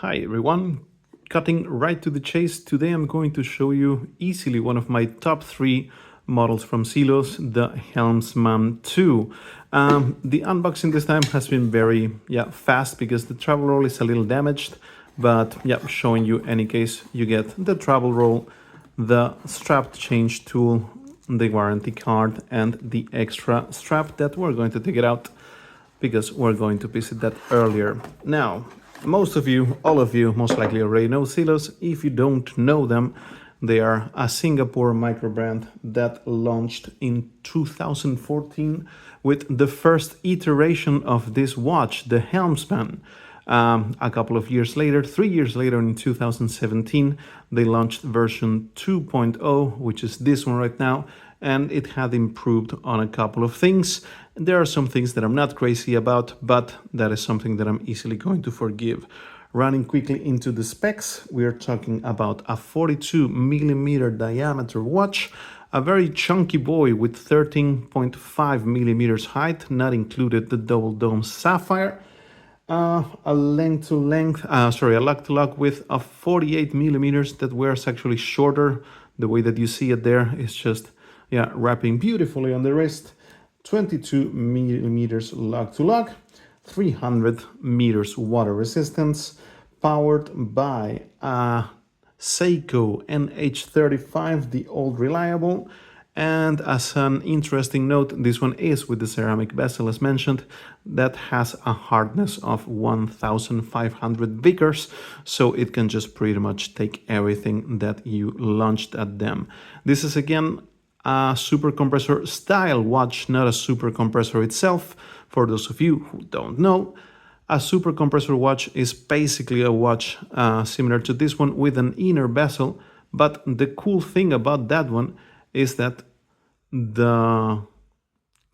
Hi everyone, cutting right to the chase. Today I'm going to show you easily one of my top 3 models from Zelos, the Helmsman 2. The unboxing this time has been very fast because the travel roll is a little damaged, but showing you any case you get the travel roll, the strap change tool, the warranty card, and the extra strap that we're going to take it out because we're going to visit that earlier. Now, most of you, all of you, most likely already know Zelos. If you don't know them, they are a Singapore micro brand that launched in 2014 with the first iteration of this watch, the Helmsman. A couple of years later, 3 years later, in 2017, they launched version 2.0, which is this one right now, and it had improved on a couple of things. There are some things that I'm not crazy about, but that is something that I'm easily going to forgive. Running quickly into the specs, we are talking about a 42 millimeter diameter watch, a very chunky boy with 13.5 millimeters height, not included the double dome sapphire. A length to lock width of 48 millimeters. That wears actually shorter. The way that you see it there is just wrapping beautifully on the wrist. 22 millimeters lock to lock, 300 meters water resistance, powered by a Seiko NH35, the old reliable. And as an interesting note, this one is with the ceramic bezel as mentioned, that has a hardness of 1500 Vickers, so it can just pretty much take everything that you launched at them. This is again a super compressor style watch, not a super compressor itself. For those of you who don't know, a super compressor watch is basically a watch similar to this one with an inner bezel, but the cool thing about that one is that the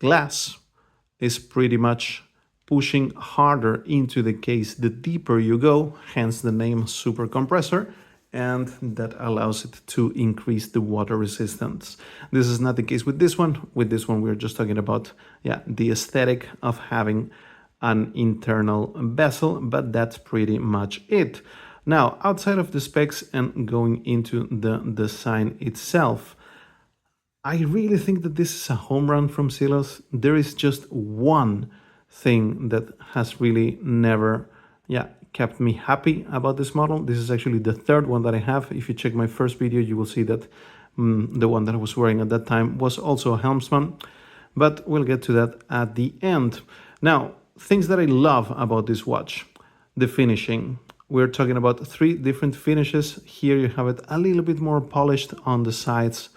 glass is pretty much pushing harder into the case the deeper you go, hence the name super compressor, and that allows it to increase the water resistance. This is not the case with this one. With this one, we're just talking about the aesthetic of having an internal bezel, but that's pretty much it. Now, outside of the specs and going into the design itself, I really think that this is a home run from Zelos. There is just one thing that has really never kept me happy about this model. This is actually the third one that I have. If you check my first video, you will see that the one that I was wearing at that time was also a Helmsman, but we'll get to that at the end. Now, things that I love about this watch: the finishing. We're talking about 3 different finishes. Here you have it a little bit more polished on the sides.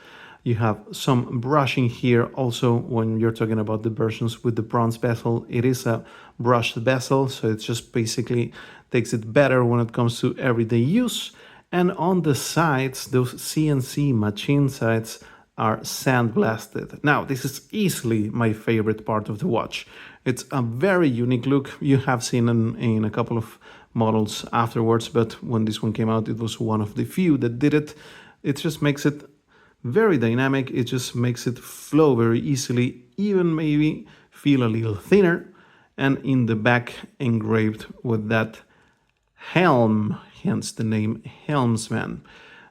You have some brushing here. Also, when you're talking about the versions with the bronze bezel, it is a brushed bezel, so it just basically takes it better when it comes to everyday use. And on the sides, those CNC machine sides are sandblasted. Now, this is easily my favorite part of the watch. It's a very unique look. You have seen in a couple of models afterwards, but when this one came out, it was one of the few that did it. It just makes it very dynamic. It just makes it flow very easily, even maybe feel a little thinner. And in the back, engraved with that helm, hence the name Helmsman.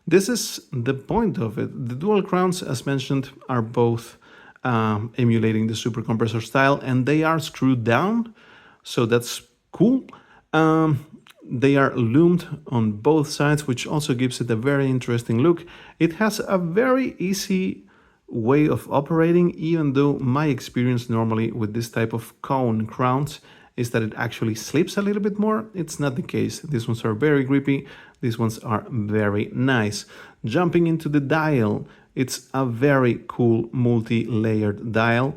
This is the point of it. The dual crowns, as mentioned, are both emulating the super compressor style, and they are screwed down, so that's cool. They are loomed on both sides, which also gives it a very interesting look. It has a very easy way of operating, even though my experience normally with this type of cone crowns is that it actually slips a little bit more. It's not the case. These ones are very grippy. These ones are very nice. Jumping into the dial, it's a very cool multi-layered dial.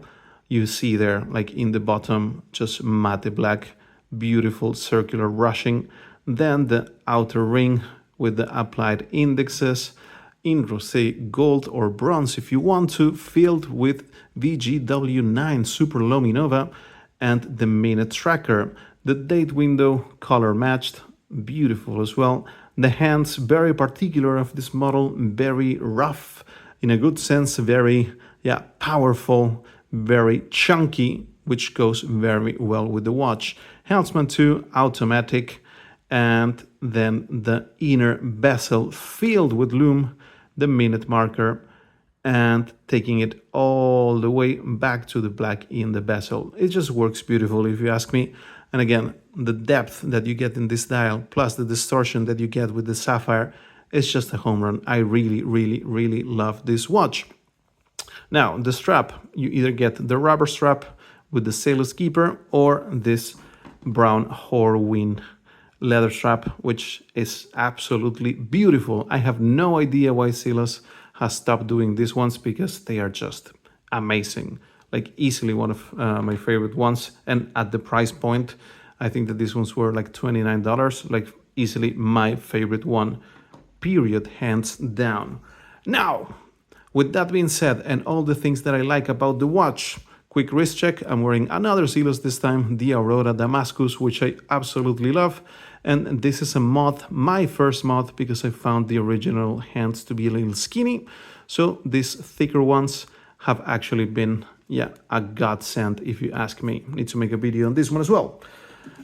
You see there, like in the bottom, just matte black, beautiful circular rushing. Then the outer ring with the applied indexes in rosé gold or bronze if you want to, filled with VGW9 Super Luminova, and the minute tracker. The date window color matched, beautiful as well. The hands, very particular of this model, very rough in a good sense, very powerful, very chunky, which goes very well with the watch. Helmsman 2 automatic, and then the inner bezel filled with lume, the minute marker, and taking it all the way back to the black in the bezel. It just works beautifully if you ask me. And again, the depth that you get in this dial plus the distortion that you get with the sapphire is just a home run. I really, really, really love this watch. Now, the strap, you either get the rubber strap with the Zelos keeper or this brown Horween leather strap, which is absolutely beautiful. I have no idea why Zelos has stopped doing these ones because they are just amazing. Like easily one of my favorite ones. And at the price point, I think that these ones were like $29, like easily my favorite one, period, hands down. Now, with that being said, and all the things that I like about the watch, quick wrist check, I'm wearing another Zelos this time, the Aurora Damascus, which I absolutely love. And this is a mod, my first mod, because I found the original hands to be a little skinny. So these thicker ones have actually been, a godsend, if you ask me. Need to make a video on this one as well.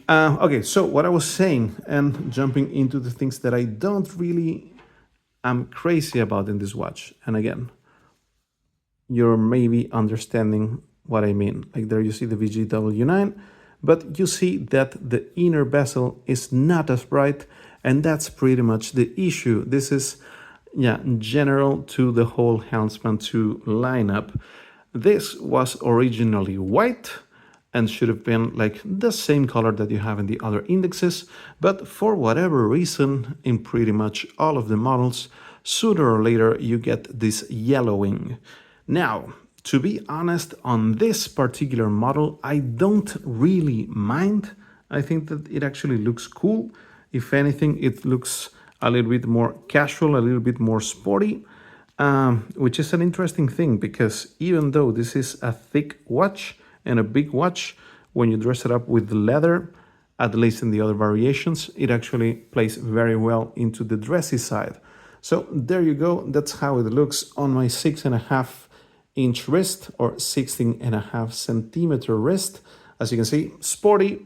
Okay, so what I was saying, and jumping into the things that I don't really am crazy about in this watch. And again, you're maybe understanding what I mean. Like there you see the VGW9, but you see that the inner bezel is not as bright, and that's pretty much the issue. This is general to the whole Helmsman 2 lineup. This was originally white and should have been like the same color that you have in the other indexes, but for whatever reason, in pretty much all of the models, sooner or later you get this yellowing. Now, to be honest, on this particular model, I don't really mind. I think that it actually looks cool. If anything, it looks a little bit more casual, a little bit more sporty, which is an interesting thing because even though this is a thick watch and a big watch, when you dress it up with the leather, at least in the other variations, it actually plays very well into the dressy side. So there you go. That's how it looks on my 6.5-inch wrist or 16.5-centimeter wrist. As you can see, sporty,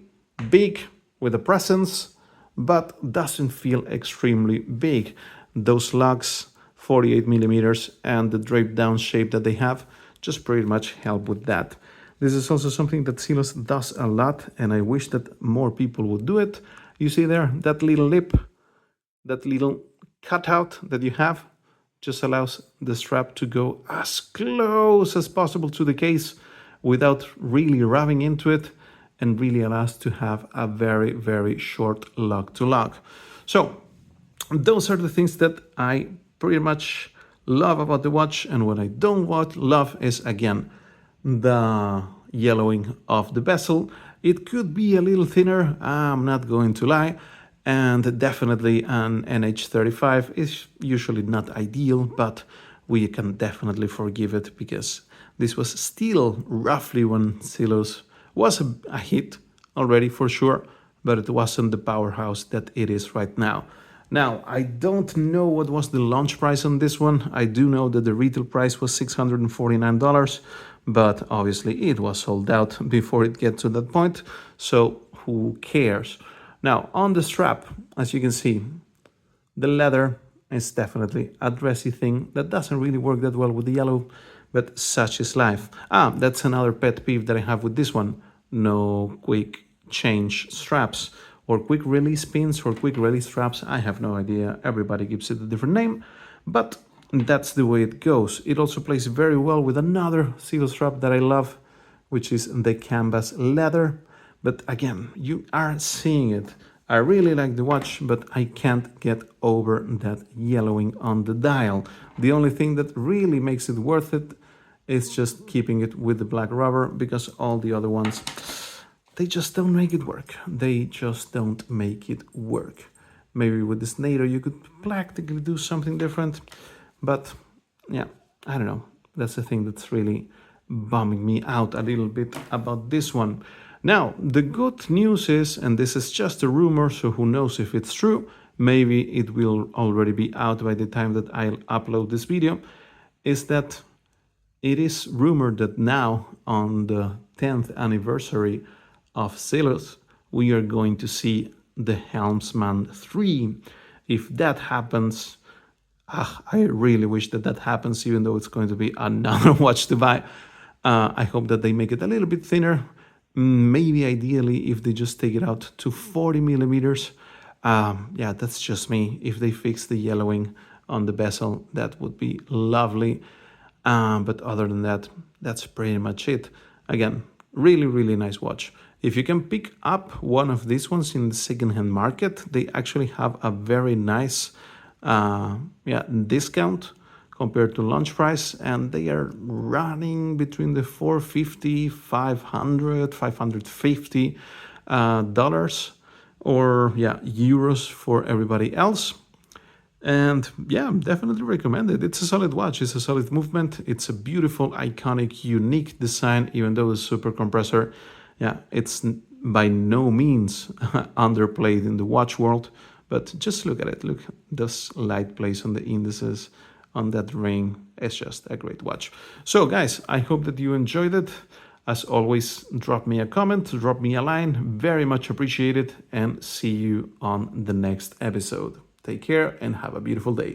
big with a presence, but doesn't feel extremely big. Those lugs, 48 millimeters, and the draped down shape that they have just pretty much help with that. This is also something that Zelos does a lot, and I wish that more people would do it. You see there, that little lip, that little cutout that you have just allows the strap to go as close as possible to the case without really rubbing into it, and really allows to have a very, very short lug to lug. So those are the things that I pretty much love about the watch, and what I don't love is, again, the yellowing of the bezel. It could be a little thinner, I'm not going to lie, and definitely an NH35 is usually not ideal, but we can definitely forgive it because this was still roughly when Zelos was a hit already for sure, but it wasn't the powerhouse that it is right now. Now, I don't know what was the launch price on this one. I do know that the retail price was $649, but obviously it was sold out before it gets to that point, so who cares? Now, on the strap, as you can see, the leather is definitely a dressy thing that doesn't really work that well with the yellow, but such is life. That's another pet peeve that I have with this one. No quick change straps or quick release pins or quick release straps. I have no idea. Everybody gives it a different name, but that's the way it goes. It also plays very well with another Zelos strap that I love, which is the canvas leather. But again, you are seeing it. I really like the watch, but I can't get over that yellowing on the dial. The only thing that really makes it worth it is just keeping it with the black rubber, because all the other ones, they just don't make it work. They just don't make it work. Maybe with this Nader you could practically do something different, but yeah, I don't know. That's the thing that's really bumming me out a little bit about this one. Now, the good news is, and this is just a rumor, so who knows if it's true, maybe it will already be out by the time that I'll upload this video, is that it is rumored that now, on the 10th anniversary of Zelos, we are going to see the Helmsman 3. If that happens, I really wish that that happens, even though it's going to be another watch to buy. I hope that they make it a little bit thinner. Maybe ideally, if they just take it out to 40 millimeters. Yeah, that's just me. If they fix the yellowing on the bezel, that would be lovely. But other than that, that's pretty much it. Again, really, really nice watch. If you can pick up one of these ones in the secondhand market, they actually have a very nice discount compared to launch price, and they are running between the 450, 500, 550 dollars, or euros for everybody else. And yeah, definitely recommend it. It's a solid watch. It's a solid movement. It's a beautiful, iconic, unique design, even though it's super compressor. Yeah, it's by no means underplayed in the watch world, but just look at it. Look, this light plays on the indices, on that ring. It's just a great watch. So guys, I hope that you enjoyed it. As always, drop me a comment, drop me a line. Very much appreciated, and see you on the next episode. Take care and have a beautiful day.